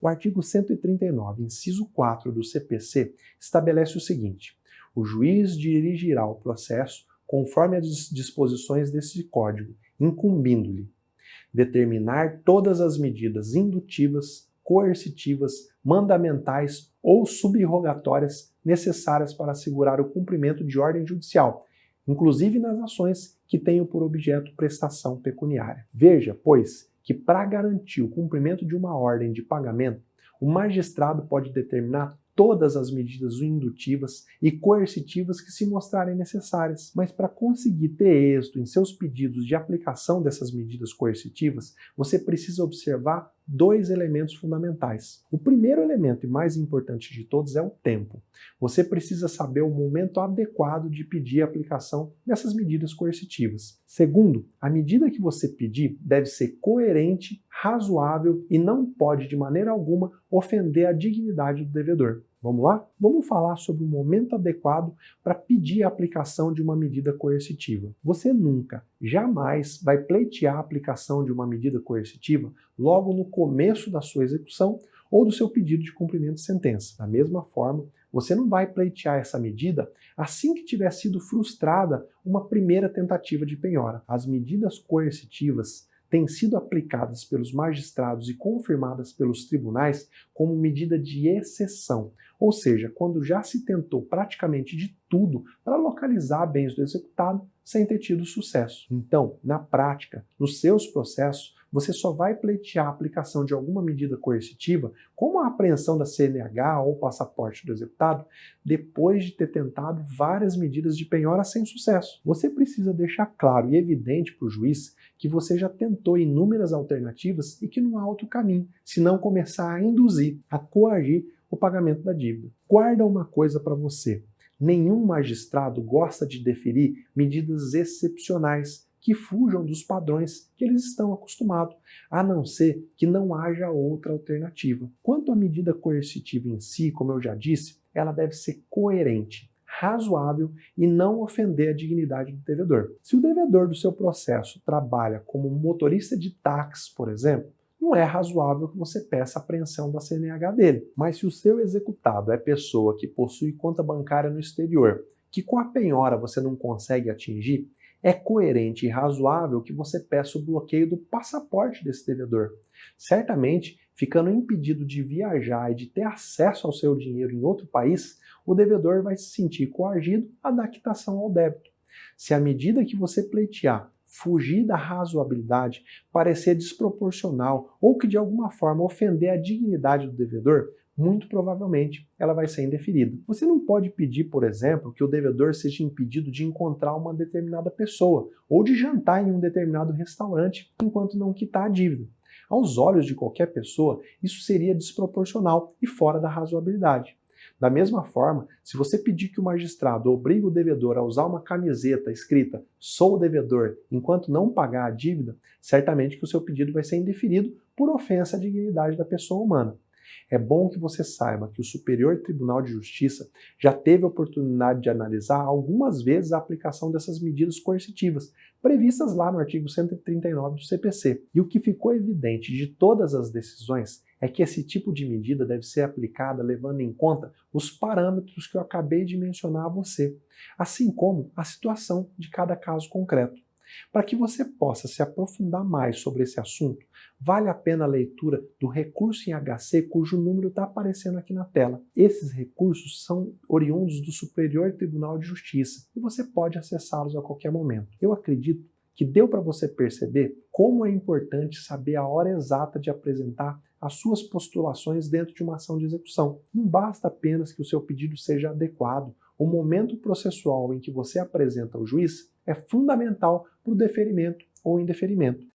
O artigo 139, inciso 4 do CPC, estabelece o seguinte: o juiz dirigirá o processo conforme as disposições desse Código, incumbindo-lhe determinar todas as medidas indutivas, coercitivas, mandamentais ou subrogatórias necessárias para assegurar o cumprimento de ordem judicial, inclusive nas ações que tenham por objeto prestação pecuniária. Veja, pois, que para garantir o cumprimento de uma ordem de pagamento, o magistrado pode determinar todas as medidas indutivas e coercitivas que se mostrarem necessárias. Mas para conseguir ter êxito em seus pedidos de aplicação dessas medidas coercitivas, você precisa observar dois elementos fundamentais. O primeiro elemento e mais importante de todos é o tempo. Você precisa saber o momento adequado de pedir a aplicação dessas medidas coercitivas. Segundo, a medida que você pedir deve ser coerente, razoável e não pode de maneira alguma ofender a dignidade do devedor. Vamos lá? Vamos falar sobre o momento adequado para pedir a aplicação de uma medida coercitiva. Você nunca, jamais vai pleitear a aplicação de uma medida coercitiva logo no começo da sua execução ou do seu pedido de cumprimento de sentença. Da mesma forma, você não vai pleitear essa medida assim que tiver sido frustrada uma primeira tentativa de penhora. As medidas coercitivas têm sido aplicadas pelos magistrados e confirmadas pelos tribunais como medida de exceção, ou seja, quando já se tentou praticamente de tudo para localizar bens do executado sem ter tido sucesso. Então, na prática, nos seus processos, você só vai pleitear a aplicação de alguma medida coercitiva, como a apreensão da CNH ou passaporte do executado, depois de ter tentado várias medidas de penhora sem sucesso. Você precisa deixar claro e evidente para o juiz que você já tentou inúmeras alternativas e que não há outro caminho, senão começar a induzir, a coagir o pagamento da dívida. Guarda uma coisa para você: nenhum magistrado gosta de deferir medidas excepcionais que fujam dos padrões que eles estão acostumados, a não ser que não haja outra alternativa. Quanto à medida coercitiva em si, como eu já disse, ela deve ser coerente, razoável e não ofender a dignidade do devedor. Se o devedor do seu processo trabalha como motorista de táxi, por exemplo, não é razoável que você peça a apreensão da CNH dele. Mas se o seu executado é pessoa que possui conta bancária no exterior, que com a penhora você não consegue atingir, é coerente e razoável que você peça o bloqueio do passaporte desse devedor. Certamente, ficando impedido de viajar e de ter acesso ao seu dinheiro em outro país, o devedor vai se sentir coagido a dar quitação ao débito. Se a medida que você pleitear fugir da razoabilidade, parecer desproporcional ou que de alguma forma ofender a dignidade do devedor, muito provavelmente ela vai ser indeferida. Você não pode pedir, por exemplo, que o devedor seja impedido de encontrar uma determinada pessoa ou de jantar em um determinado restaurante enquanto não quitar a dívida. Aos olhos de qualquer pessoa, isso seria desproporcional e fora da razoabilidade. Da mesma forma, se você pedir que o magistrado obrigue o devedor a usar uma camiseta escrita "sou devedor" enquanto não pagar a dívida, certamente que o seu pedido vai ser indeferido por ofensa à dignidade da pessoa humana. É bom que você saiba que o Superior Tribunal de Justiça já teve a oportunidade de analisar algumas vezes a aplicação dessas medidas coercitivas, previstas lá no artigo 139 do CPC. E o que ficou evidente de todas as decisões é que esse tipo de medida deve ser aplicada levando em conta os parâmetros que eu acabei de mencionar a você, assim como a situação de cada caso concreto. Para que você possa se aprofundar mais sobre esse assunto, vale a pena a leitura do recurso em HC cujo número está aparecendo aqui na tela. Esses recursos são oriundos do Superior Tribunal de Justiça e você pode acessá-los a qualquer momento. Eu acredito que deu para você perceber como é importante saber a hora exata de apresentar as suas postulações dentro de uma ação de execução. Não basta apenas que o seu pedido seja adequado. O momento processual em que você apresenta ao juiz é fundamental para o deferimento ou indeferimento.